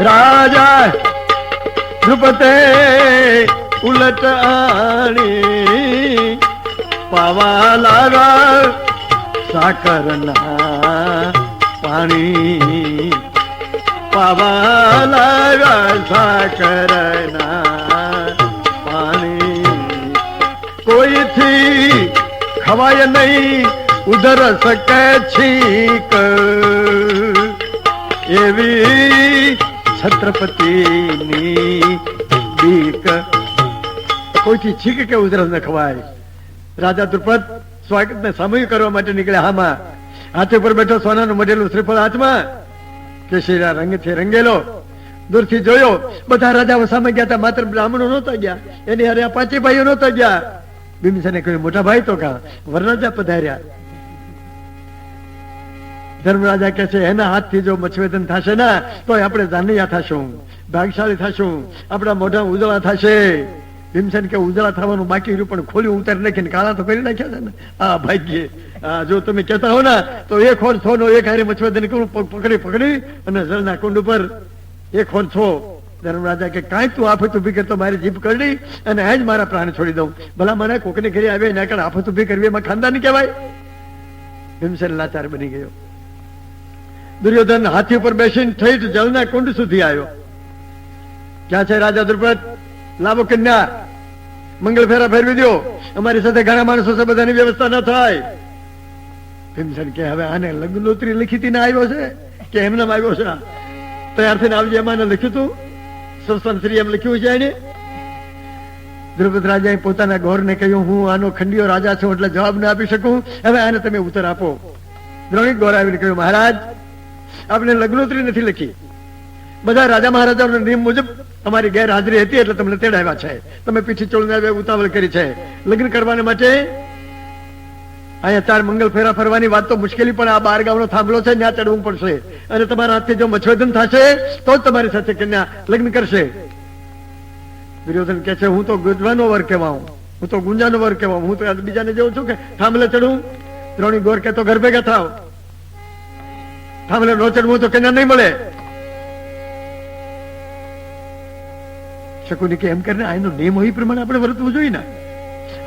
રાજા ધ્રુપતે ઉલટ આણી પાવા લાગા સાકરના પાણી પાવા લાગા સાકરના પાણી કોઈથી ખવાય નહીં ઉધર શકે છીક એવી છત્રપતિની બીક કોઈથી છીક કે ઉધરસ ન ખવાય. રાજા દ્રુપદ સ્વાગત ને સામૂહિક કરવા માટે નીકળ્યા. હામાં હાથી પર બેઠો સોનાનું મઢેલું શ્રીફળ હાથમાં કેસરીના રંગથી રંગેલો. દૂરથી જોયો બધા રાજાઓ સામે ગયા હતા, માત્ર બ્રાહ્મણો નહોતા ગયા, એની હારે આ પાંચે ભાઈઓ નહોતા ગયા. બિંબિસારને કહ્યું મોટા ભાઈ તો કા વરરાજા પધાર્યા. ધર્મરાજા કહે છે એના હાથથી જો મચ્છવેદન થશે ને તો આપણે જાનૈયા થશું, ભાગશાળી થશું, આપણા મોઢા ઉજળા થશે. ભીમસેન કે ઉજળા થવાનું બાકી રહ્યું પણ ખોલ્યું ઉતારી નાખીને કાળા તો કરી નાખ્યા છે ને. આ ભાગ્યે જો તમે કહેતા હો ને તો એક હોર છો નો એક હારે મચ્છવેદન પકડી અને જળના કુંડ ઉપર એક હોર છો. ધર્મરાજા કે કાંઈ તું આફત ઉભી કરતો મારી જીભ કરડી અને આ જ મારા પ્રાણ છોડી દઉં. ભલા મને કોકની ઘરે આવે એના કારણે આફત ઉભી કરવી એમાં ખાનદાની કહેવાય. ભીમસેન લાચાર બની ગયો. દુર્યોધન હાથી ઉપર બેસીને થઈ જળના કુંડ સુધી આવ્યો. ક્યાં છે રાજા દ્રુપદ? લાવો કન્યા, મંગળ ફેરા ફેરવી દો, અમારી સાથે ઘણા માણસો છે, બધાની વ્યવસ્થા ન થાય. ભીમસેન કે હવે આને લગ્નોત્રી લખી ને આવ્યો છે કે એમને આવ્યો છે? તૈયાર થઈને આવજે. એમાં લખ્યું તું સંસ્થાન શ્રી એમ લખ્યું છે એને. દ્રુપદ રાજાએ પોતાના ગોરને કહ્યું હું આનો ખંડિયો રાજા છું એટલે જવાબ ના આપી શકું, હવે આને તમે ઉત્તર આપો. દ્રોણિક ગોર આવીને કહ્યું મહારાજ આપણે લગ્નોત્રી નથી લખી, બધા રાજા મહારાજાઓના નિયમ મુજબ અમારી ગેરહાજરી હતી એટલે તમને તેડાવ્યા છે. તમે પીઠી ચોળને ઉતાવળ કરી છે લગ્ન કરવાને માટે. અહીંયા 4 મંગલ ફેરા ફરવાની વાત તો મુશ્કેલી પણ આ 12 ગામનો થાંભલો છે ત્યાં ચડવું પડશે અને તમારા હાથથી જો મચ્છવેદન થશે તો જ તમારી સાથે કન્યા લગ્ન કરશે. દુર્યોધન કહે છે હું તો ગુંજવાનો વર કહેવાઉં, હું તો ગુંજાનો વર કહેવાઉં, હું તો બીજાને જેવું છું કે થાંભલે ચડું. દ્રોણી ગોર કે તો ઘર ભેગા થાવ, થાંભલે નો ચડવું તો કન્યા નહીં મળે. શકુની કે એમ કરીને આનો નિયમ હોય પ્રમાણે આપણે વર્તવું જોઈએ ને.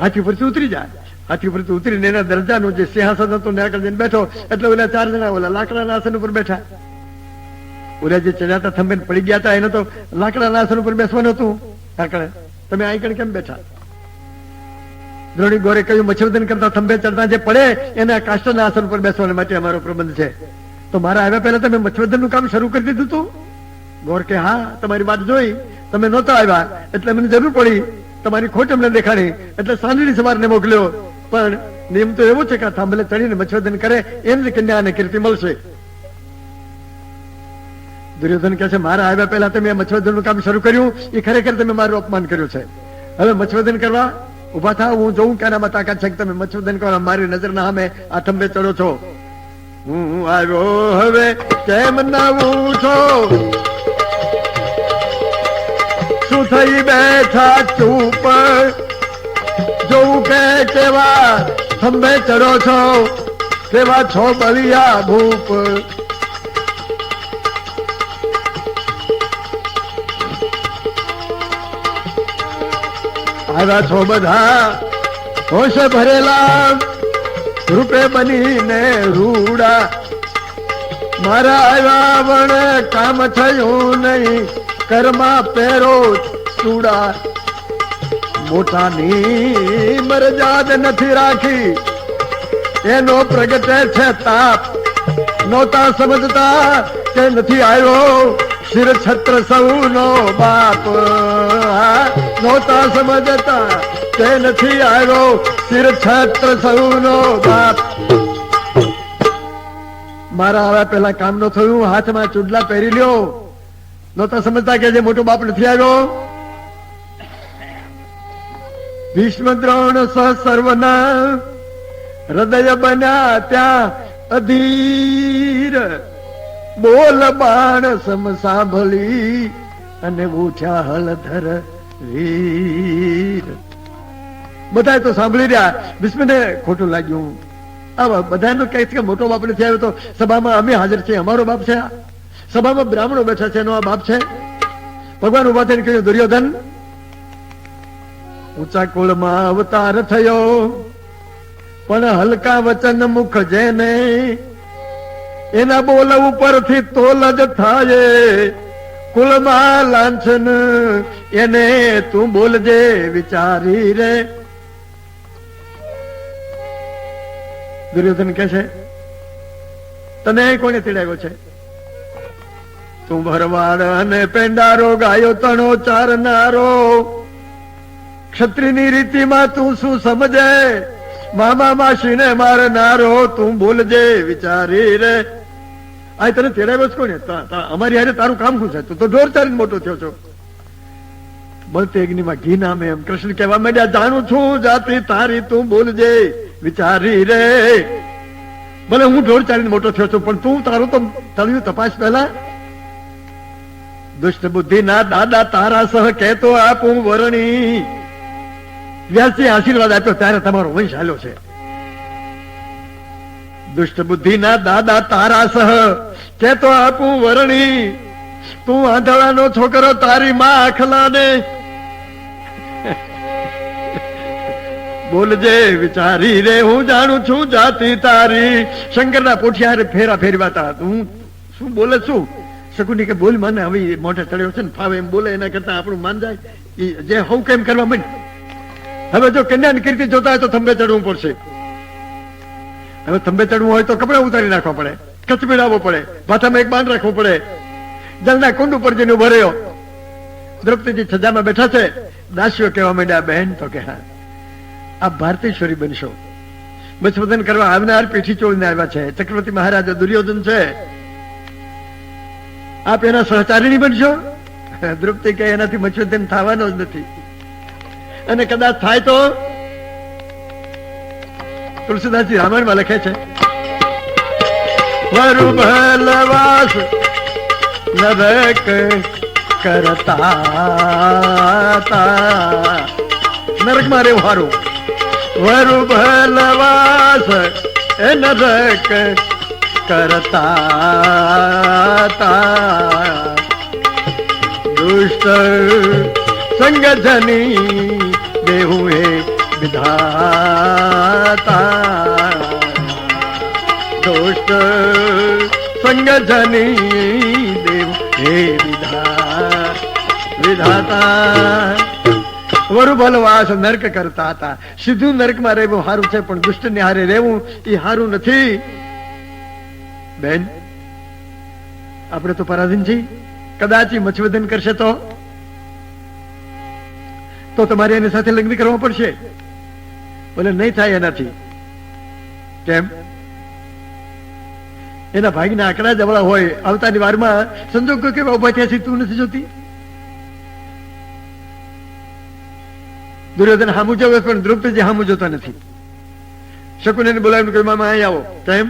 હાથી ઉપરથી ઉતરી જાય, હાથી ઉપરથી ઉતરીને એના દરજાનું જે સિંહાસન હતું ત્યાં આગળ જઈને બેઠો એટલે ઓલા 4 જણા ઓલા લાકડાના આસન ઉપર બેઠા. ઓલા જે ચડ્યા થંભે પડી ગયા હતા એને તો લાકડાના આસન ઉપર બેસવાનું હતું. કાકડે તમે આઈકણ કેમ બેઠા? દ્રોણી ગોરે કહ્યું મચ્છવેદન કરતા થંભે ચડતા જે પડે એના કાષ્ટના આસન ઉપર બેસવા માટે અમારો પ્રબંધ છે. તો મારા આવ્યા પહેલા તમે મચ્છવેદન નું કામ શરૂ કરી દીધું હતું? ગોર કે હા, તમારી વાત જોઈ, તમે નહોતા આવ્યા એટલે મને જરૂર પડી, તમારી ખોટ અમને દેખાડી એટલે સાંજની સવારને મોકલ્યો. પણ નિયમ તો એવો છે કે થાંભલે ચડીને મચ્છવેદન કરે એમ જ કન્યાને કીર્તિ મળશે. દુર્યોધન કહે છે મારા આવ્યા પહેલા તમે મચ્છવેદન નું કામ શરૂ કર્યું એ ખરેખર તમે મારું અપમાન કર્યું છે. હવે મચ્છવેદન કરવા ઉભા થાવ, હું જોઉં કે આનામાં તાકાત છે કે તમે મચ્છવેદન કરવા મારી નજરના સામે આ થંભે ચડો છો. હું આવ્યો હવે કેમ ના ઉઠો, શું થઈ બેઠા ચૂપ, જોઉં કે કેવા થંભે ચડો છો, કેવા છો બલિયા ભૂપ. આવ્યા છો બધા હોશ ભરેલા, રૂપે બનીને રૂડા, મારા આવ્યા વણ કામ થયું નહીં, કર્મા પેરો ચૂડા. મોટાની મરજાદ નથી રાખી એનો પ્રગટે છે તાપ, નહોતા સમજતા કે નથી આવ્યો શિર છત્ર સૌનો બાપ. નહોતા સમજતા કે નથી આવ્યો શિર છત્ર સૌનો બાપ. મારા આવ્યા પેલા કામ નો થયું, હાથમાં ચૂડલા પહેરી લ્યો. નહોતા સમજતા કે જે મોટો બાપ નથી આવ્યો. ભીષ્મ દ્રોણ સર્વના હૃદય બન્યા ત્યાં અધીર, બોલ બાણ સમ સાંભળી અને ઉઠ્યા હળધર વીર. બધા તો સાંભળી રહ્યા. ભીષ્મને ખોટું લાગ્યું. આ બધાનો કઈ મોટો બાપ નથી આવ્યો તો સભામાં અમે હાજર છીએ, અમારો બાપ છે. સભામાં બ્રાહ્મણો બેઠા છે, એનો આ બાપ છે. ભગવાન ઉભા થઈને કહ્યું, દુર્યોધન, ઊંચા કુળમાં અવતાર થયો, પણ હલકા વચન મુખ જેને, એના બોલ ઉપરથી તોલ જ થાય, કુળમાં લાંછન એને તું બોલજે વિચારી રે. દુર્યોધન કહે છે, તને કોને તેડાવ્યો છે? તું ભરવાડ અને પેંડારો, ગાયો તણો ચારનારો, ક્ષત્રિયની રીતિમાં તું શું સમજે? મામા માસીને મારનારો, તું બોલજે વિચારી રે. આ તને તેડાવ્યો છે કોને? અમારી હારે તારું કામ શું છે? તું તો ઢોર ચારીને મોટો થયો છો. બળતે અગ્નિમાં ઘી નામે એમ કૃષ્ણ કહેવા માંડ્યા, જાણું છું જાતિ તારી, તું બોલજે વિચારી રે. ભલે હું ઢોર ચાલીને મોટો થયો છું, પણ તું તારું તો તળિયું તપાસ પહેલા. દુષ્ટ બુદ્ધિ ના દાદા તારા સહ કહેતો આપું વરણી. વ્યાસજી આશીર્વાદ આપ્યો ત્યારે તમારો વંશ હાલ્યો છે. દુષ્ટ બુદ્ધિ ના દાદા તારા સહ કહેતો આપું વરણી. તું આંધળાનો છોકરો, તારી માં આખલા ને બોલજે વિચારી રે. હું જાણું છું જાતિ તારી. શંકરના પોઠિયારે ફેરા ફેરવાતા, તું શું બોલે? શું શકુની કે બોલ માને, હવે મોઢે ચડ્યો છે ને, ફાવે એમ બોલે, એના કરતા આપણું માન જાય. જે હું કેમ કરવા માંડ. હવે જો કન્યાની કીર્તિ જોતા હોય તો થંભે ચડવું પડશે. હવે થંભે ચડવું હોય તો કપડા ઉતારી નાખવા પડે, કચબીડાવવો પડે, ભાથામાં એક બાંધ રાખવું પડે. જલના કુંડ ઉપર જઈને ઉભો રહ્યો. દ્રૌપદીજી સજામાં બેઠા છે. દાસીઓ કહેવા માંડ્યા, બહેન તો કે હા, આપ ભારતીશ્વરી બનશો. મત્સ્યવદન કરવા આવનાર પીઠી ચોળીને આવ્યા છે. ચક્રવર્તી મહારાજ દુર્યોધન છે, આપ એના સહચારિણી બનશો. દ્રૌપદી કે એનાથી મત્સ્યવદન થવાનો જ નથી, અને કદાચ થાય તો તુલસીદાસજી રામાયણમાં લખે છે, વરુ ભલવાસ નરક કરતા. નરકમાં રહેવું હારું. વરુ ભલવાસ એ નરક કરતા. દુષ્ટ સંગજની દેવું હે વિધાતા. દુષ્ટ સંગજની દેવું હે વિધાતા. વરુ ભલવાસ નરક કરતા હતા. સીધું નરકમાં રહેવું સારું છે, પણ દુષ્ટ ને હારે રહેવું એ સારું નથી. બેન, આપણે તો પરાધીન છીએ. કદાચ મત્સ્યવદન કરશે તો તમારે એની સાથે લગ્ન કરવા પડશે. બોલે નહીં થાય એનાથી. કેમ? એના ભાગના આંકડા જવળા હોય. આવતાની વારમાં સંજોગો કેવા ઉભા થયા છે તું નથી જોતી? દુર્યોધન હામું જોવે, પણ દ્રૌપદી હામું જોતા નથી. શકુનીને બોલાવીને કહ્યું, મામા અહીં આવો. કેમ?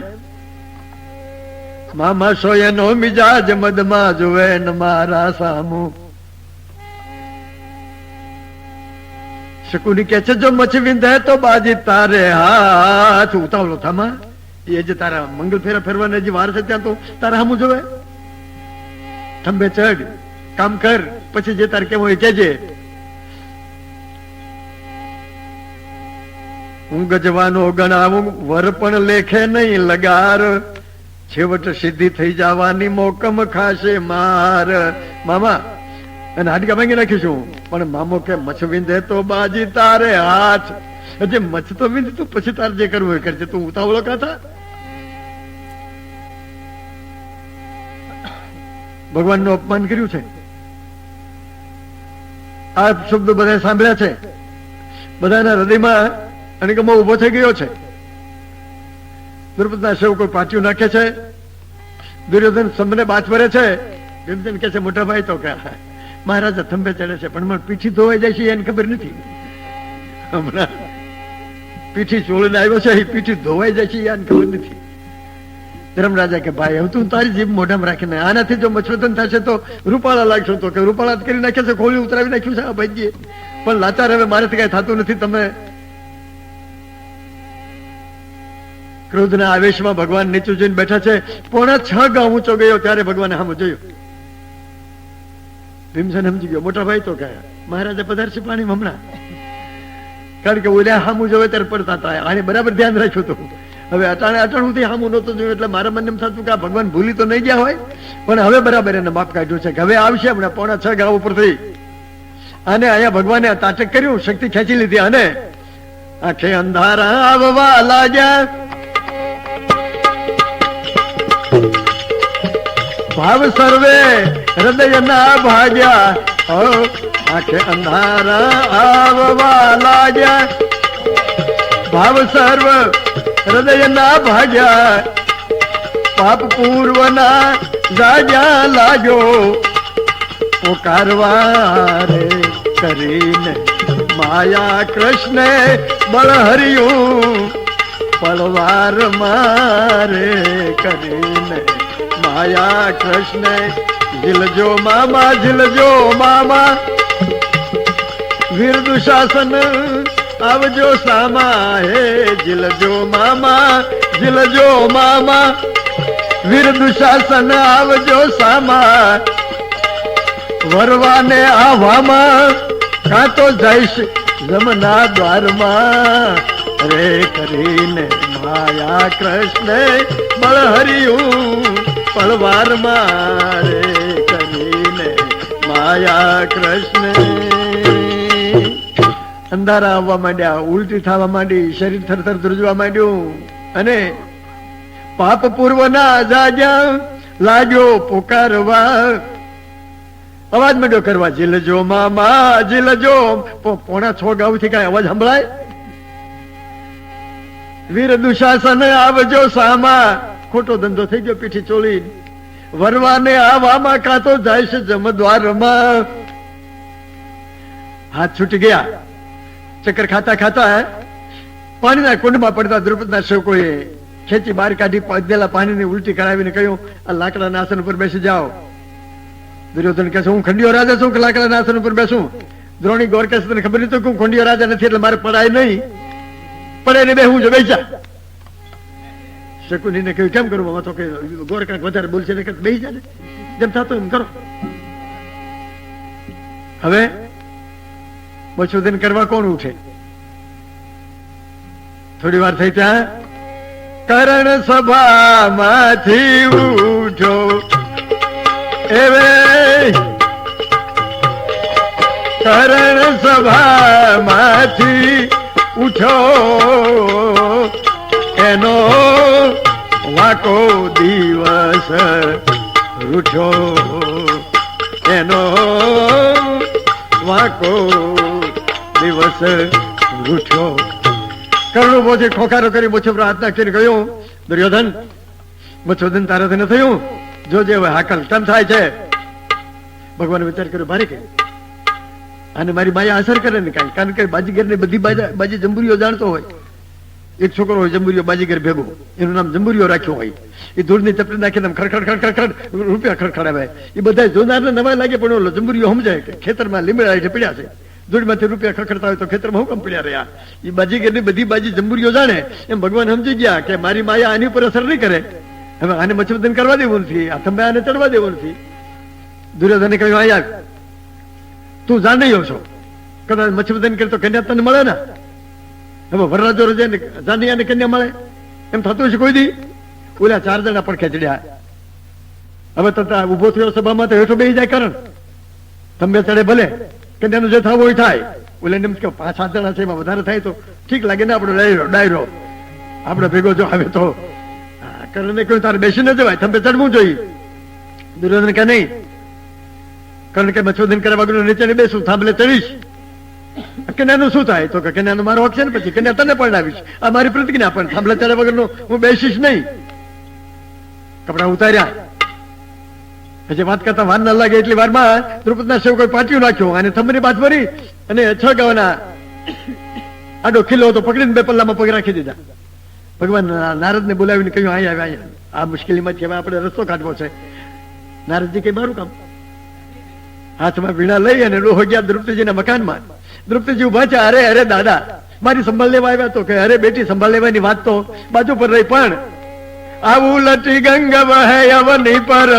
મામા સોયનો મિજાજ મદમાં જોવે ન મારા સામું. શકુની કે છે, જો મચ્છી વિંધે તો બાજી તારે હાથ. ઉતાવળો થામા, એ જે તારા મંગલ ફેરા ફેરવાને જે વાર છે ત્યાં તો તારા હામું જોવે. થંભે ચડ, કામ કર, પછી જે તારે કેવું એ કહેજે. હું ગજવાનો ગણાવું, વર પણ લેખે નહીં લગાર. છેવટ સિદ્ધિ થઈ જવાની મોકમ ખાશે માર. મામા અને હાડકા ભાંગી નાખીશું, પણ મામો કે મચ્છ વિંધે તો બાજી તારે હાથ. હજી મચ્છ તો વિંધ, તું પછી તારે જે કરવું એ કરજે. તું ઉતાવળો કાથા. ભગવાનનું અપમાન કર્યું છે. આ શબ્દો બધા સાંભળ્યા છે. બધાના હૃદયમાં અણગમો ઉભો થઈ ગયો છે. દ્રૌપદીના સેવકો પાટિયું નાખે છે. દુર્યોધન સ્તંભને બાથ ભરે છે. ભીમસેન કહે છે, મોટા ભાઈ તો કે મહારાજા થંભે ચડે છે, પણ મને પીઠી ધોવાઈ જાય છે એને ખબર નથી. હમણાં પીઠી ચોળીને આવ્યો છે, એ પીઠી ધોવાઈ જાય છે એને ખબર નથી. ધર્મરાજા કે ભાઈ, હવે તું તારી જીભ મોઢામાં રાખીને, આનાથી જો મચ્છવદન થશે તો રૂપાળા લાગશો. તો કે રૂપાળા કરી નાખે છે, ખોલી ઉતરાવી નાખ્યું છે આ ભાઈજીએ. પણ લાચાર હવે મારેથી કઈ થતું નથી. તમે ક્રોધના આવેશમાં ભગવાન નીચું જોઈને બેઠા છે. 6.5 ઊંચો ગયો ત્યારે ભગવાને સામું જોયું. ભીમસેન સમજી ગયો, મોટા ભાઈ તો કયા મહારાજે પધારશે પાણીમાં હમણાં. કારણ કે ઓલ્યા સામું જોવે ત્યારે પડતા હતા. આને બરાબર ધ્યાન રાખ્યું હતું. હવે અટાણુંથી સામું નહોતું જોયું એટલે મારા મને એમ થતું કે આ ભગવાન ભૂલી તો નહીં ગયા હોય, પણ હવે બરાબર એને માપ કાઢ્યું છે કે હવે આવશે હમણાં 6.5 ગાવ ઉપરથી. અને અહીંયા ભગવાને તાટક કર્યું, શક્તિ ખેંચી લીધી અને આંખે અંધારા આવવા લાગ્યા. ભાવ સર્વે હૃદયના ભાગ્યા. આંખે અંધારા આવવા લાગ્યા. ભાવ સર્વ હૃદયના ભાગ્યા. પાપ પૂર્વના જાગ્યા લાગ્યો. પોકારવા રે કરીને માયા કૃષ્ણે બળ હર્યું. પળવાર મારે કરીને માયા કૃષ્ણે ઝીલજો મામા ઝીલજો મામા. વીર દુશાસન આવજો સામા. હે ઝીલજો મામા ઝીલજો મામા. વીર દુશાસન આવજો સામા. વરવાને આવામાં કાં તો જઈશ જમના દ્વારમાં. રે કરીને માયા કૃષ્ણે બળ હર્યું. પળવારમાં રે કરીને માયા કૃષ્ણે. અંધારા આવવા માંડ્યા, ઉલટી થવા માંડી, શરીર થરથર ધ્રુજવા માંડ્યું અને પાપ પૂર્વના જાગ્યા લાગ્યો પોકારવા. અવાજ માંડ્યો કરવા, ઝીલજો મામા ઝીલજો. 6.5 ગાઉથી કઈ અવાજ સંભળાય? વીર દુશાસન આવજો સામા. ખોટો ધંધો થઈ ગયો પીઠી ચોળી. વરવાને આવામાં કાં તો જાય છે જમદ્વારમાં. હાથ છૂટી ગયા. ચક્કર ખાતા ખાતા પાણીના કુંડમાં પડતા દ્રુપદના સેવકોએ ખેંચી બહાર કાઢી પધેલા પાણીની ઉલટી કરાવીને કહ્યું, આ લાકડાના આસન ઉપર બેસી જાઓ. દુર્યોધન કહે છે, હું ખંડિયો રાજા છું કે લાકડાના આસન ઉપર બેસું? દ્રોણી ગોર કહે છે, તને ખબર નથી હું ખંડિયો રાજા નથી એટલે મારે પડાય નહીં. પડે ને બેહું જો બેસી જા. શકુનીને કહ્યું, કેમ કરું? તો કે ગોર કાંઈક વધારે બોલશે ને બેસી જા ને, જેમ થતું એમ કરો. હવે મચોદન કરવા કોણ ઉઠે? થોડી વાર થઈ ત્યાં કરણ સભામાંથી ઉઠો. એવે કરણ સભામાંથી ઉઠો. એનો વાકો દિવસ રૂઠો. એનો વાકો દિવસ રૂઠો. કર્ણ બોજે ખોખારો કરી મોછો પ્રાર્થના કરીને ગયો, દુર્યોધન મચોદન તારાથી ન થયું, જોજે હવે હાકલ કેમ થાય છે. ભગવાને વિચાર કર્યો, ભારે કે અને મારી માયા અસર કરે ને કાંઈ, કારણ કે બાજીગર ને બધી બાજી જંબુરીઓ જાણતો હોય. એક છોકરો હોય જંબુરીઓ બાજીગર ભેગો, એનું નામ જંબુરીઓ રાખ્યો હોય. એ ધૂળની ચપટી નાખીને ખડખડ ખડખડ રૂપિયા ખડખડાવે. એ બધા જોનારને નવાય લાગે, પણ ઓલો જંબુરીઓ સમજાય કે ખેતરમાં લીમડા હેઠે પડ્યા છે, ધૂળમાંથી રૂપિયા ખડખડતા હોય તો ખેતરમાં હુકમ પડ્યા રહ્યા. એ બાજીગરની બધી બાજી જંબુરીઓ જાણે એમ ભગવાન સમજી ગયા કે મારી માયા આની ઉપર અસર નહીં કરે. હવે આને મચ્છુદન કરવા દેવું નથી, આ થંભે આને ચડવા દેવું નથી. દુર્યોધને કહ્યું, આયા તું જાણ્યો છો, કદાચ મચ્છુદન કરે તો કન્યા તને મળે ને. હવે વરરાજો જાનૈયાને કન્યા મળે એમ થતું છે કોઈ દી? ઓલા 4 જણા પણ ખેંચડ્યા. હવે તો ઉભો થયો સભામાં તો હેઠો બેસી જાય કરણ. થંભે ચડે ભલે, કન્યાનું જે થવું હોય થાય. ઓલા એમ કે 5-7 જણા છે એમાં વધારે થાય તો ઠીક લાગે ને આપણો ડાયરો આપણે ભેગો જો આવે તો. કર્ણને કહ્યું, તારે બેસી ન જવાય, થંભે ચડવું જોઈએ. દુર્યોધન કે નહીં. કર્ણ કે મચ્છોદન કર્યા વગર નીચે ને બેસું, થાંભલે ચડીશ. કન્યાનું શું થાય? તો કે કન્યાનો મારો હક છે ને, પછી કન્યા તને પરણાવીશ. આ મારી પ્રતિજ્ઞા, પણ થાંભલે ચડ્યા વગરનો હું બેસીશ નહીં. કપડા ઉતાર્યા. પછી વાત કરતા વાર ના લાગે એટલી વારમાં દ્રુપદના સેવકોએ પાટિયું નાખ્યું અને થંભની બાદ ભરી અને 6 ગાવાના આડો ખીલો હતો પકડીને 2 પલ્લામાં પગ રાખી દીધા. ભગવાન નારદને બોલાવીને કહ્યું, અહીંયા આ મુશ્કેલીમાંથી હવે આપણે રસ્તો કાઢવો છે. નારદજી કઈ મારું કામ. હાથમાં વીણા લઈ અને ડોહો ગયા દ્રૌપદીજીના મકાનમાં દ્રૌપદીજી ઉભા છે. અરે અરે દાદા, મારી સંભાળ લેવા આવ્યા તો કે અરે બેટી, સંભાળ લેવાની વાત તો બાજુ પર રહી, પણ આવું લટી ગંગ વહે અવની પર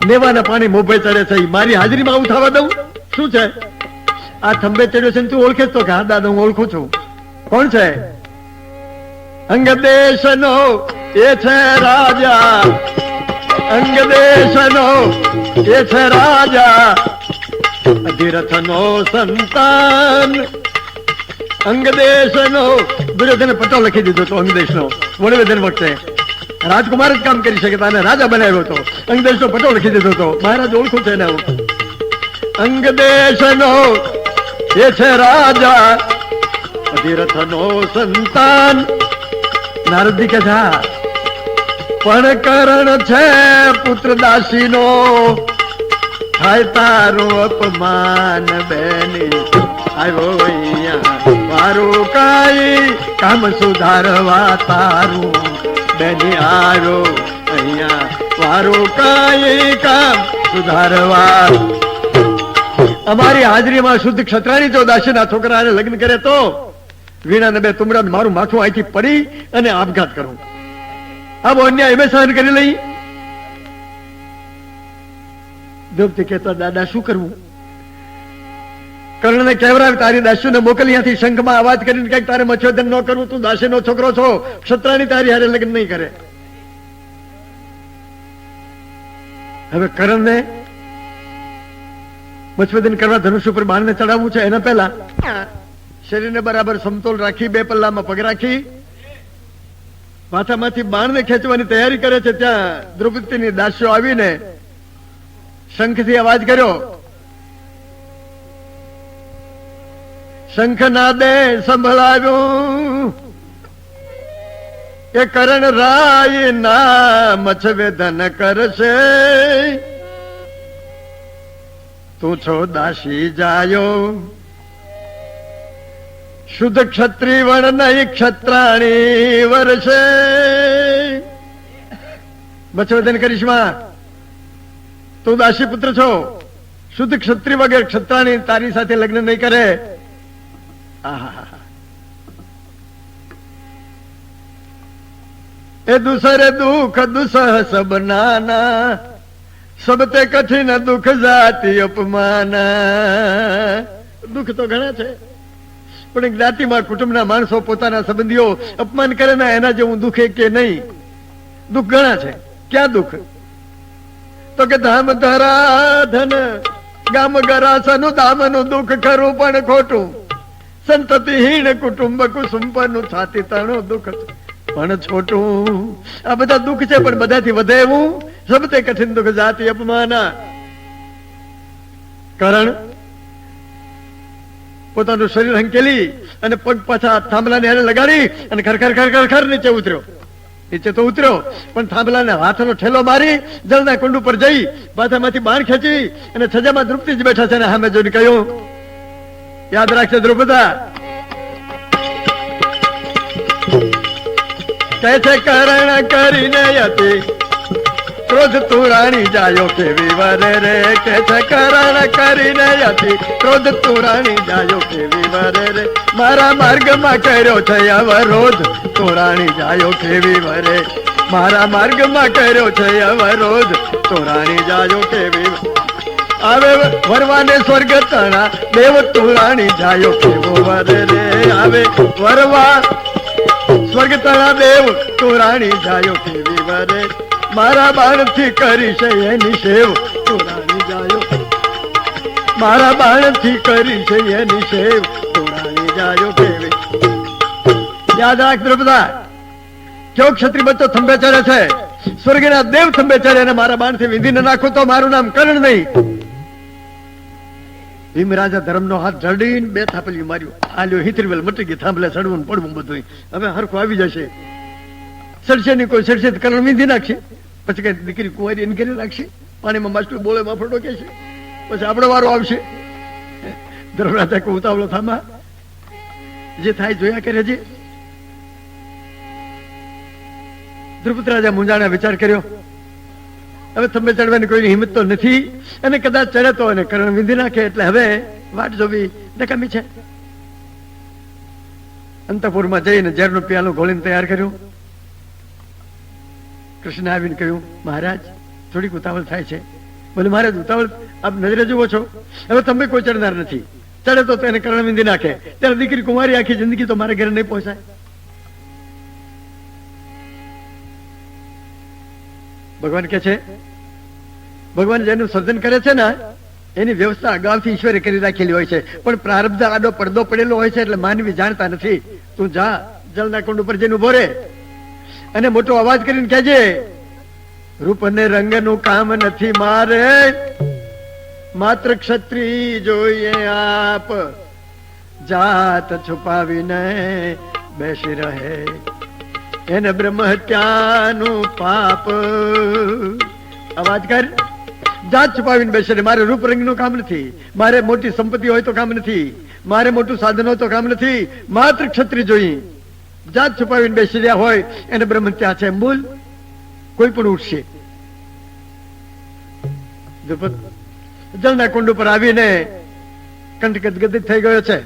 નેવાના પાણી મોભે ચડે છે, મારી હાજરીમાં આવું થવા દઉં? શું છે આ થંભે ચડ્યો છે તું ઓળખે તો? કે હા દાદા હું ઓળખું છું. કોણ છે? અંગ દેશનો એ છે રાજા, અંગ દેશનો એ છે રાજા, અધિરથનો સંતાન. અંગ દેશનો દુર્યોધને પટ્ટો લખી દીધો તો અંગ દેશનો વડવેદન વખતે. રાજકુમાર જ કામ કરી શકે અને રાજા બનાવ્યો હતો. અંગ દેશનો પટ્ટો લખી દીધો હતો. મહારાજ ઓળખું છે ને. અંગ દેશનો એ છે રાજા, અધિરથનો સંતાન. નારદજી કે હા, પણ કરણ છે પુત્ર દાસીનો, થાય તારું અપમાન બેની. આવ્યો અહીંયા મારું કાઈ કામ સુધારવા તારું, બેની આવ્યો અહીંયા મારું કાઈ કામ સુધારવા. અમારી હાજરીમાં શુદ્ધ ક્ષત્રાણી જો દાસીના છોકરાને લગ્ન કરે તો વીણા ને બે તુમડા મારું માથું અહીંથી પડી અને આપઘાત કરું. આવો અન્યાય અમે સહન કરી લઈ. દ્રૌપદી કહેતા દાદા શું કરવું? કર્ણને કહેવરાય તારી દાસીને મોકલી અહીંયાથી શંખમાં અવાજ કરીને કઈક તારે મચ્છોદન ન કરવું, તું દાસીનો છોકરો છો, ક્ષત્રાણી તારી હારે લગ્ન નહીં કરે. હવે કર્ણને મચ્છોદન કરવા ધનુષ ઉપર બાણને ચડાવવું છે. એના પહેલા શરીરને બરાબર સમતોલ રાખી, બે પલ્લામાં પગ રાખી, માથામાંથી બાણને ખેંચવાની તૈયારી કરે છે. ત્યાં દ્રૌપદીની દાસીઓ આવીને શંખથી અવાજ કર્યો. શંખ નાદે સંભળાવ્યું કે કરણ રાય ના મચ્છવેદન કરશે, તું છો દાસી જાયો, શુદ્ધ ક્ષત્રિય વણ નહીં ક્ષત્રાણી વર્ષે. મચ્છવેદન કરીશ માં, તું દાસી પુત્ર છો, શુદ્ધ ક્ષત્રિય વગર ક્ષત્રાણી તારી સાથે લગ્ન નહીં કરે. એ દુસરે દુઃખ દુસહ સબ નાના, સબતે કઠિન દુઃખ જાતિ અપમાન. દુઃખ તો ઘણા છે, પણ જ્ઞાતિમાં કુટુંબના માણસો પોતાના સંબંધીઓ અપમાન કરે ને એના જેવું દુઃખ કે નહીં. દુઃખ ઘણા છે. ક્યાં દુઃખ? તો કે ધામ ધરા ધન ગામ ગરાસનું દામનું દુઃખ ખરું પણ ખોટું, સંતતિહીન કુટુંબ કુસુંબનું છાતી તણું દુઃખ પણ છોટું. આ બધા દુઃખ છે, પણ બધાથી વધે એવું સબતે કઠિન દુઃખ જાતિ અપમાન. કરણ પોતાનું શરીર હંકેલી અને પગ પાછા થાંભલાને હારે લગાડી અને ખરખર ખરખર ખર નીચે ઉતર્યો. નીચે તો ઉતર્યો, પણ થાંભલાને હાથનો ઠેલો મારી જળના કુંડ ઉપર જઈ માથામાંથી બાણ ખેંચી અને છજામાં દ્રૌપદી જ બેઠા છે ને સામે જોઈને કહ્યું, યાદ રાખશે દ્રૌપદા, કહે છે કરણ કરીને હતી ક્રોધ તું રાણી જાયો કેવી વરે રે. કે છે કરણ કરીને હતી ક્રોધ તું રાણી જાયો કેવી વરે રે. મારા માર્ગમાં કર્યો છે અવરોધ, તું રાણી જાયો કેવી વરે. મારા માર્ગમાં કર્યો છે અવરોધ, તું રાણી જાયો કેવી. આવે વરવાને સ્વર્ગ તણા દેવ તું રાણી જાયો કેવો વરે રે. આવે વરવા સ્વર્ગ તણા દેવ તું રાણી જાયો કેવી વરે. મારા બાણથી કરી છે એની સેવ, તું રાણી જાયો. મારા બાણથી કરી છે એની સેવ, તું રાણી જાયો કેવી. યાદ રાખ દ્રૌપદા, કેવો ક્ષત્રિય બચ્ચો થંભે ચડે છે, સ્વર્ગના દેવ થંભે ચડે અને મારા બાણથી વિંધીને નાખું તો મારું નામ કરણ નહીં. ભીમ રાજા ધર્મનો હાથ જડીને બે થાપલિયું માર્યું. આલ્યો હિતરીવેલ મટી ગઈ, થાંભલે ચડવું પડવું બધું. હવે હરખું આવી જશે. સડશે નહીં કોઈ, સડશે તો કરણ વિંધી નાખશે. પછી કઈ દીકરી કુંવારી એને કરી નાખશે. પાણીમાં માછલું બોલે માફડો કે છે. પછી આપણો વારો આવશે. ધર્મરાજા કે ઉતાવળો થામા, જે થાય જોયા કરે છે. દ્રુપદ રાજા મુંજાણા વિચાર કર્યો, હવે થંભે ચડવાની કોઈની હિંમત તો નથી, અને કદાચ ચડે તો એને કરણ વિંધી નાખે. એટલે હવે વાટ જોવી નકામી છે. અંતઃપુરમાં જઈને ઝેરનું પ્યાલું ઘોળીને તૈયાર કર્યું. કૃષ્ણ આવીને કહ્યું, મહારાજ થોડીક ઉતાવળ થાય છે. બોલે, મહારાજ ઉતાવળ આપ નજરે જુઓ છો, હવે તમે કોઈ ચડનાર નથી, ચડે તો તેને કર્ણ વિંધી નાખે, ત્યારે દીકરી કુમારી આખી જિંદગી તો મારે ઘરે નહીં પહોંચાય. ભગવાન કે છે, ભગવાન જેનું સર્જન કરે છે ને એની વ્યવસ્થા અગાઉથી ઈશ્વરે કરી રાખેલી હોય છે, પણ પ્રારબ્ધ આડો પડદો પડેલો હોય છે એટલે માનવી જાણતા નથી. તું જા, જળના કુંડ ઉપર જઈને ઉભો રે અને મોટો અવાજ કરીને કહેજે, રૂપ અને રંગ નું કામ નથી મારે, માત્ર ક્ષત્રિય જોઈએ આપ, જાત છુપાવીને બેસી રહે એને બ્રહ્મ હત્યાનું પાપ. અવાજ કર, જાત છુપાવીને બેસે રે. મારે રૂપ રંગ નું કામ નથી, મારે મોટી સંપત્તિ હોય તો કામ નથી, મારે મોટું સાધન હોય તો કામ નથી, માત્ર ક્ષત્રિય જોઈએ. જાત છુપાવીને બેસી રહ્યા હોય એને બ્રહ્મ હત્યા છે. બોલ, કોઈ પણ ઉઠશે. જળના કુંડ ઉપર આવીને કંઠ ગદગદિત થઈ ગયો છે,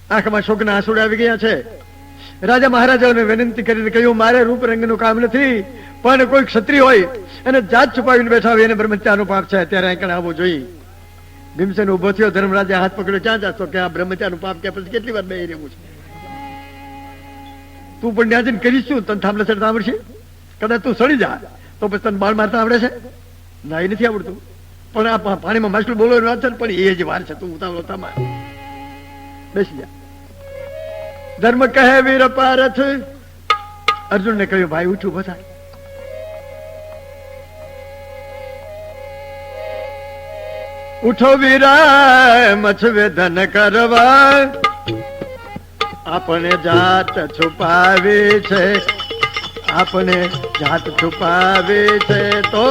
આંખમાં શોકના આંસુડા આવી ગયા છે. રાજા મહારાજાઓને વિનંતી કરીને કહ્યું, મારે રૂપ રંગનું કામ નથી, પણ કોઈ ક્ષત્રિય હોય અને જાત છુપાવીને બેઠા હોય એને બ્રહ્મત્યાનું પાપ છે, ત્યારે અહીં આવવું જોઈએ. ભીમસેન ઉભો થયો, ધર્મરાજે હાથ પકડ્યો, ક્યાં જાતો? કે આ બ્રહ્મત્યાનું પાપ કે પછી કેટલી વાર બેહી રહેવું છે? તું પણ ત્યાં જઈને કરીશ શું? તને થાંભલા ચડતા આવડશે? કદાચ તું સડી જા તો પછી તને બાળ મારતા આવડે છે? ના, એ નથી આવડતું. પણ આ પાણીમાં માછલું બોલવાની વાત છે ને, પણ એ જ વાર છે. તું ઉતાવળો તમાર બેસી જા. ધર્મ કહે વીર પારથ. અર્જુન ને કહ્યું, ભાઈ ઉઠું બધા. ઉઠો વીરા મછવે ધન કરવા, આપણે જાત છુપાવી છે, આપણે જાત છુપાવી છે, તો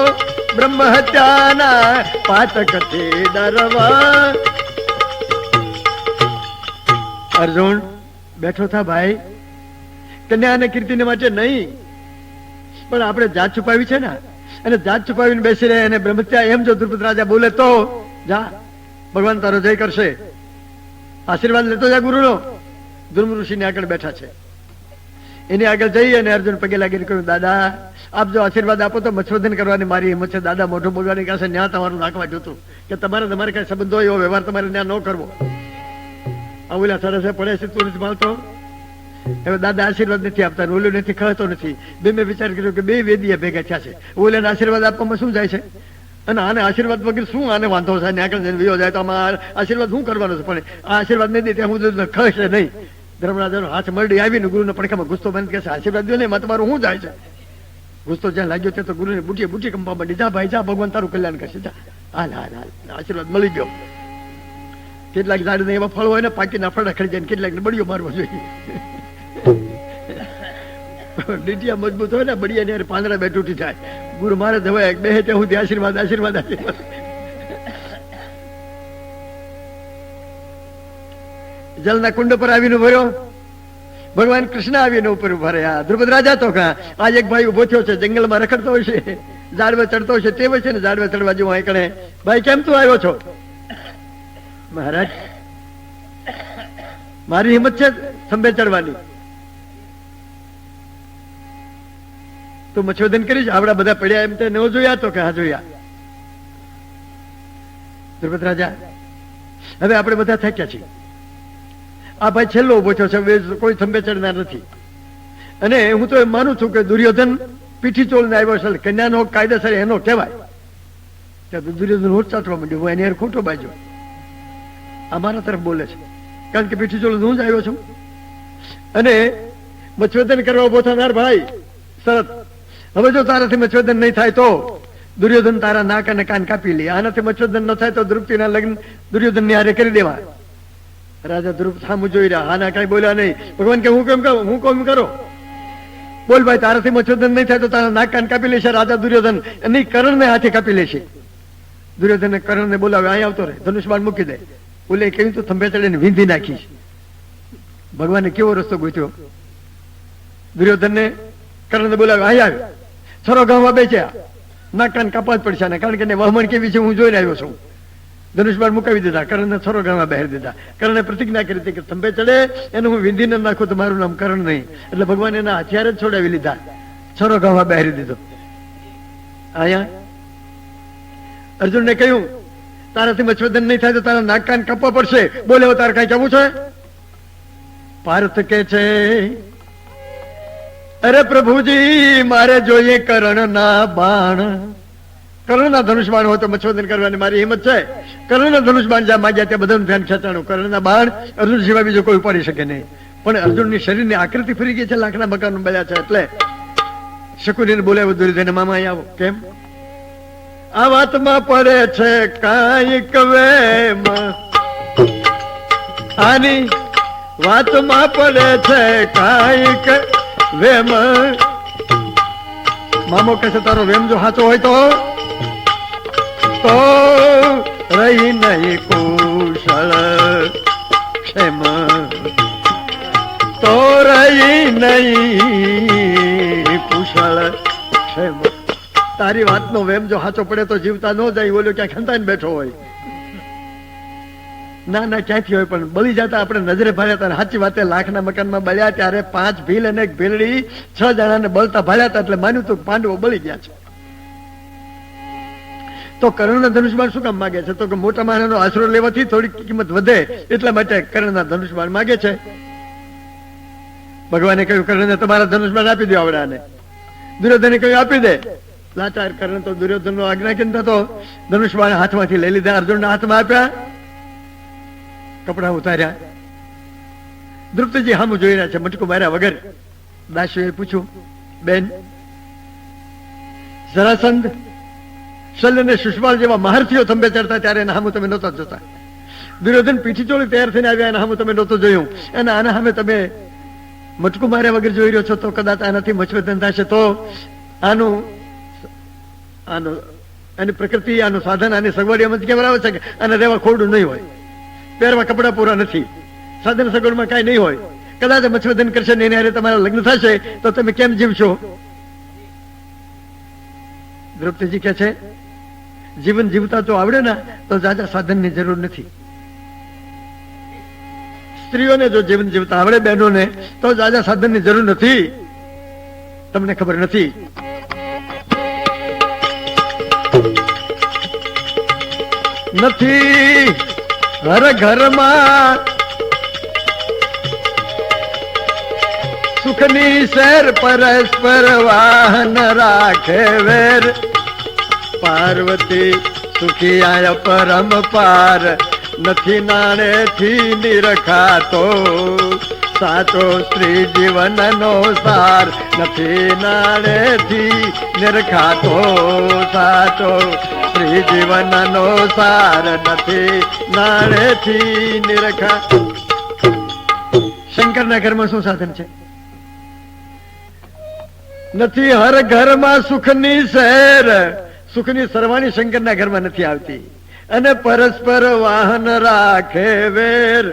બ્રહ્મ હત્યાના પાતકથી ડરવા. અર્જુન બેઠો થા ભાઈ, કન્યા અને કીર્તિને માટે નહીં, પણ આપણે જાત છુપાવી છે ને, અને જાત છુપાવીને બેસી રહે અને બ્રહ્મત્યા એમ જો દ્રુપદ રાજા બોલે તો જા, ભગવાન તારો જય કરશે. આશીર્વાદ લેતો જા ગુરુનો. ધ્રુવ ઋષિની આગળ બેઠા છે, એની આગળ જઈ અને અર્જુન પગે લાગીને કહ્યું, દાદા આપ જો આશીર્વાદ આપો તો મચ્છોદન કરવાની મારી હિંમત છે. દાદા મોઢું બોલવાની કહેશે, ન્યા તમારું નાખવા જોતું કે તમારે કઈ સંબંધ હોય એવો વ્યવહાર તમારે ન્યા ન કરવો. ઓલા સરસે પડે છે, તું નથી માનતો. હવે દાદા આશીર્વાદ નથી આપતા, ઓલું નથી કહેતો નથી. મેં વિચાર કર્યો કે બે વેદીએ ભેગા થયા છે, ઓલાને આશીર્વાદ આપવામાં શું જાય છે, અને આને આશીર્વાદ વગર શું આને વાંધો છે? આગળ જઈને વિયો જાય તો આમાં આશીર્વાદ શું કરવાનો છે? પણ આ આશીર્વાદ નહીં દે ત્યાં હું ખસે નહીં. ધર્મરાજાનો હાથ મરડી આવીને ગુરુના પડખામાં ગુસ્તો બંધ કે આશીર્વાદ દો ને, એમાં તમારું શું જાય છે? ગુસ્તો જ્યાં લાગ્યો ત્યાં તો ગુરુને બુટી કંપા માંડી, જા ભાઈ જા, ભગવાન તારું કલ્યાણ કરશે, જા, હાલ હાલ હાલ. આશીર્વાદ મળી ગયો. કેટલાક ઝાડને એવા ફળ હોય ને પાકીના ફળા ખરી જાય, કેટલાક ને બળીઓ મારવો જોઈએ. ડીટીયા મજબૂત હોય ને, બળિયા ને પાંદડા બે તૂટી જાય. ગુરુ મારે જવાય બે ત્યાં સુધી આશીર્વાદ આશીર્વાદ આશીર્વાદ. જલના કુંડ પર આવીને ભર્યો. ભગવાન કૃષ્ણ આવીને ઉપર ઉભા રહ્યા. દ્રુપદ રાજા તો કા આજ એક ભાઈ ઉભો થયો છે, જંગલમાં રખડતો હોય છે, ઝાડવે ચડતો હોય છે, તે હોય છે ને ઝાડવે ચડવા જેવું અહીં કણે. ભાઈ કેમ તું આવ્યો છો? મહારાજ મારી હિંમત છે ખંભે ચડવાની, તું મચ્છોદન કરીશ? આવડા બધા પડ્યા એમ તે ન જોયા તો કે હા જોયા. દ્રુપદ રાજા, હવે આપણે બધા થાક્યા છીએ. આ ભાઈ છેલ્લો ઉભો થયો છે, કોઈ થંભે ચડનાર નથી. અને હું તો એમ માનું છું કે દુર્યોધન પીઠી ચોળને આવ્યો છે, કન્યાનો કાયદેસર એનો કહેવાય. ત્યાં દુર્યોધન હોટ ચાટવા માંડ્યો, એની યાર ખોટો બાજુ અમારા તરફ બોલે છે, કારણ કે પીઠી ચોળ હું જ આવ્યો છું. અને મચ્છોદન કરવા ઉભો થનાર ભાઈ શરત, હવે જો તારાથી મચ્છોદન નહીં થાય તો દુર્યોધન તારા નાક અને કાન કાપી લે. આનાથી મચ્છોદન ન થાય તો દ્રુપદીના લગ્ન દુર્યોધન ની હારે કરી દેવા. રાજા ધ્રુવ સામું જોઈ રહ્યા, હા ના કઈ બોલ્યા નહીં. ભગવાન કે હું કેમ કરો? બોલ ભાઈ, તારાથી મચ્છોદન નહીં થાય તો તારા નાક કાન કાપી લેશે. રાજા દુર્યોધન એની કરણને હાથે કાપી લેશે. દુર્યોધન કરણને બોલાવે, અહીં આવતો રહે, ધનુષ બાણ મૂકી દે. બોલે કહ્યું તો થંભે ચડીને વીંધી નાખીશ. ભગવાને કેવો રસ્તો ગોત્યો? દુર્યોધનને કરણને બોલાવે, અહીં આવ્યો, છરો ગામમાં બેચ્યા, નાક કાન કાપવા જ પડશે ને, કારણ કે વહમણ કેવી છે હું જોઈને આવ્યો છું. ધનુષબાણ મુકાવી દીધા, કર્ણને છોરો ગણવા બહાર દીધા. કર્ણે પ્રતિજ્ઞા કરી હતી કે થંભે ચડે એનું હું વિંધી ન નાખું તો મારું નામ કર્ણ નહીં. એટલે ભગવાન એના હથિયાર જ છોડાવી લીધા, છોરો ગણવા બહાર દીધો. અહીંયા અર્જુનને કહ્યું તારાથી મચ્છવદન નહીં થાય તો તારા નાક કાન કાપવા પડશે. બોલે તારે કઈ કહેવું છે? પાર્થ કે છે અરે પ્રભુજી મારે જોઈએ કર્ણના બાણ. કર્ણના ધનુષ બાણ હોય તો મચ્છવદન કરવાની મારી હિંમત છે. કર્ણના ધનુષ બાણ જ્યાં માગ્યા ત્યાં બધાનું ધ્યાન ખેંચાણું. કર્ણના બાણ અર્જુન સિવાય બીજો કોઈ ઉપાડી શકે નહીં. પણ અર્જુનની શરીરની આકૃતિ ફરી ગઈ છે, લાકડા મકાન બન્યા છે. એટલે શકુનીને બોલાવ્યો દુર્યોધન, મામા અહીં આવો. કેમ? આ વાતમાં પડે છે કાંઈક વેમ, આની વાતમાં પડે છે કાંઈક વેમ. મામો કહે છે તારો વેમ જો સાચો હોય તો રહી નહીં કુશળ ક્ષેમ, તો રહી નહીં કુશળ ક્ષેમ. તારી વાતનો વેમ જો સાચો પડે તો જીવતા ન જાય. બોલ્યો ક્યાં ખંતાઈને બેઠો હોય. ના ના ક્યાંથી હોય, પણ બળી જતા આપણે નજરે ભાળ્યા હતા. સાચી વાતે લાખના મકાનમાં બળ્યા ત્યારે 5 ભીલ અને 1 ભીલડી 6 જણાને બળતા ભાળ્યા હતા. એટલે માન્યું તો પાંડવો બળી ગયા છે. તો કર્ણના ધનુષબાણ શું કામ માગે છે? તો કે મોટા માણસનો આશરો લેવાથી થોડી કિંમત વધે એટલા માટે કર્ણના ધનુષબાણ માગે છે. ભગવાને કહ્યું કર્ણને તમારા ધનુષબાણ આપી દો આવડાને. દુર્યોધને કહ્યું આપી દે. લાચાર કર્ણ તો દુર્યોધનનો આજ્ઞાકીન થતો, ધનુષબાણ હાથમાંથી લઈ લીધા, અર્જુનના હાથમાં આપ્યા, કપડા ઉતાર્યા. દ્રુપદજી હામું જોઈ રહ્યા છે મટકું માર્યા વગર. દાસીઓએ પૂછ્યું બેન, જરાસંધ શલ્ય અને સુષ્માલ જેવા મહારથીઓ થંભે ચડતા ત્યારે એના હામું તમે નહોતા જોતા. દુર્યોધન પીઠી ચોળી તૈયાર થઈને આવ્યા, એના હામું તમે નહોતું જોયું. અને આના સામે તમે મટકું માર્યા વગર જોઈ રહ્યો છો. તો કદાચ આનાથી મચ્છવદન થશે તો આનું આની પ્રકૃતિ, આનું સાધન, આની સગવડ એમ જ કેમ આવે છે કે આને રહેવા ખોરડું નહીં હોય, પહેરવા કપડા પૂરા નથી, સાધન સગવડમાં કાંઈ નહીં હોય. કદાચ મચ્છવદન કરશે ને એને તમારા લગ્ન થશે તો તમે કેમ જીવશો? દ્રૌપદીજી કહે છે જીવન જીવતા તો આવડે ને તો જાજા સાધનની જરૂર નથી. સ્ત્રીઓને જો જીવન જીવતા આવડે, બહેનોને, તો જાજા સાધનની જરૂર નથી. તમને ખબર નથી. નથી હર ઘરમાં સુખની શેર પરસ્પર વાહન રાખે વેર. પાર્વતી સુખી આય પરમ પાર, નથી નાણેથી નિરખાતો સાચો સ્ત્રી જીવનનો સાર. નથી નાણેથી નિરખાતો સાચો સ્ત્રી જીવનનો સાર. નથી નાણેથી નિરખા. શંકરના ઘરમાં શું સાધન છે? નથી હર ઘરમાં સુખની શેર, સુખની સરવાણી શંકરના ઘરમાં નથી આવતી. અને પરસ્પર વાહન રાખે વેર.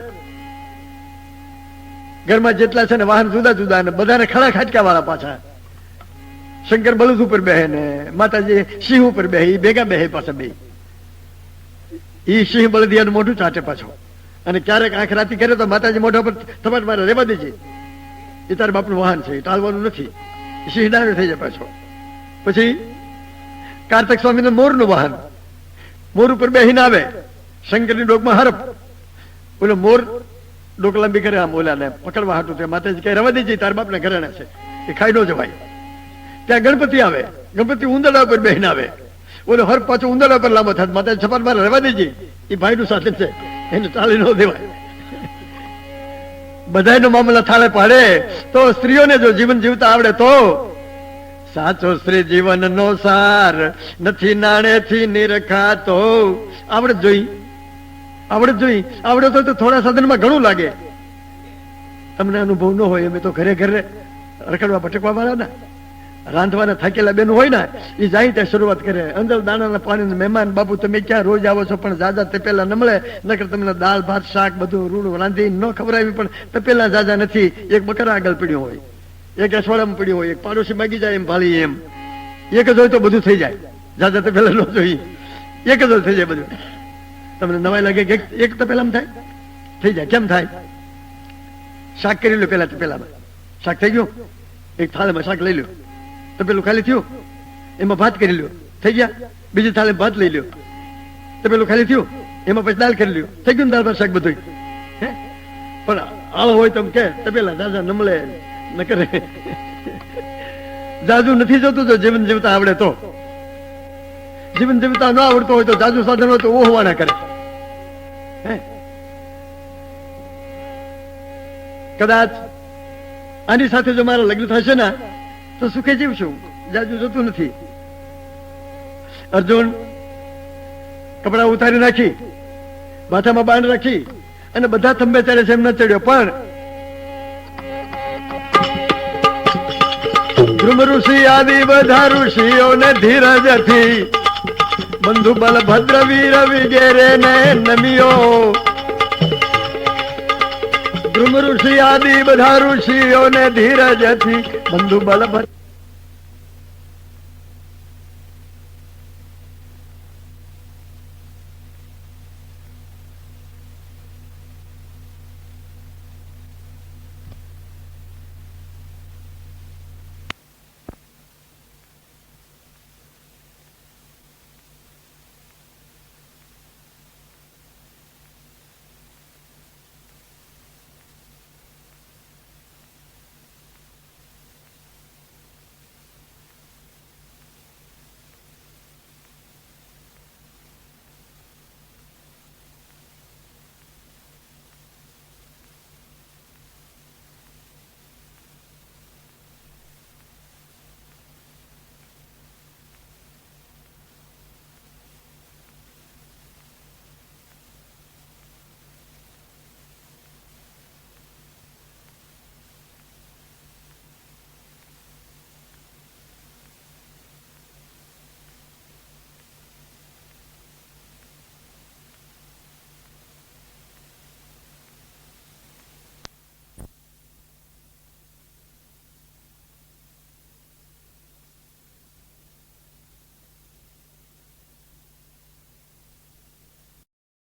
ઘરમાં જેટલા છે ને વાહન જુદા જુદા, ને બધાને ખડા ખાટકા વાળા પાછા. શંકર બળદ ઉપર બેહે ને માતાજી સિંહ ઉપર બેહે, ભેગા બેહે પાછા બે. ઈ સિંહ બળદિયાનું મોઢું ચાટે પાછો. અને ક્યારેક આંખ રાતી કરે તો માતાજી મોઢા પર થપાટ મારે, રેવા દેજે, એ તારા બાપનું વાહન છે, એ ટાળવાનું નથી. સિંહ ડાયો થઈ જાય પાછો. પછી કાર્તિક સ્વામીને મોરનું વાહન, મોર ઉપર બેહીને આવે. શંકરની ડોકમાં હરફ, બોલો મોર ડોક લાંબી કરે આમ ઓલાને પકડવા હાટું. ત્યાં માતાજી કઈ રવા દેજે, તાર બાપને ઘરેણા છે, એ ખાઈ ન જવાય. ત્યાં ગણપતિ આવે, ગણપતિ ઉંદરડા ઉપર બેહીને આવે. બોલો હર પાછો ઉંદરડા ઉપર લાંબો થાય. માતાજી છપાટ મારે રવા દેજે, એ ભાઈનું સાધન છે, એને ચાલી ન દેવાય. બધાનો મામલા થાળે પાડે. તો સ્ત્રીઓને જો જીવન જીવતા આવડે તો સાચો સ્ત્રી જીવનનો સાર. નથી નાણેથી નિરખાતો. આવડત જોઈ, આવડત જોઈ. આવડે તો થોડા સાધનમાં ઘણું લાગે. તમને અનુભવ ન હોય, અમે તો ઘરે ઘરે રખડવા ભટકવા વાળા ને, રાંધવાના થાકેલા બેન હોય ને, એ જાય ત્યાં શરૂઆત કરે. અંદર દાણાના પાણી મહેમાન, બાપુ તમે ક્યાં રોજ આવો છો, પણ જાજા તપેલા ન મળે, નકર તમને દાળ ભાત શાક બધું રૂડું રાંધી ન ખવડાવી, પણ તપેલા જાજા નથી. એક બકરા આગળ પડ્યો હોય, એક અસવાડામાં પડ્યો હોય, એક પાડોશી માગી જાય એમ ભાળી એમ. એક જ હોય તો બધું થઈ જાય. જાજા તપેલા ન જોઈ, એક જ થઈ જાય બધું. તમને નવાઈ લાગે કે એક તપેલામાં થાય? થઈ જાય. કેમ થાય? શાક કરી લો પેલા તપેલામાં, શાક થઈ ગયું. એક થાળીમાં શાક લઈ લો, તપેલું ખાલી થયું. એમાં ભાત કરી લ્યો, થઈ ગયા. બીજી થાળે ભાત લઈ લ્યો, તપેલું ખાલી થયું. એમાં પછી દાળ કરી લ્યો, થઈ ગયું. દાળ ભાત શાક બધું. પણ આળો હોય તો કે તપેલા દાદા નમળે ન કરે. જાજુ નથી જોતું તો જીવન જીવતા આવડે તો. જીવન જીવતા ન આવડતો હોય તો જાજુ સાધન હોય તો ઓહવાના કરે. કદાચ આની સાથે જો મારા લગ્ન થશે ને તો સુખે જીવશું. જાજુ જોતું નથી. અર્જુન કપડા ઉતારી નાખી, માથામાં બાંધ રાખી અને બધા થંભે ચડે છે એમ ન ચડ્યો. પણ ધ્રુમ ઋષિ આદિ બધા ઋષિઓને ધીરજથી બંધુ બલભદ્ર વીર વિગેરે ને નમિયો. ધ્રુમ ઋષિ આદિ બધા ઋષિઓને ધીરજથી બંધુ બલભદ્ર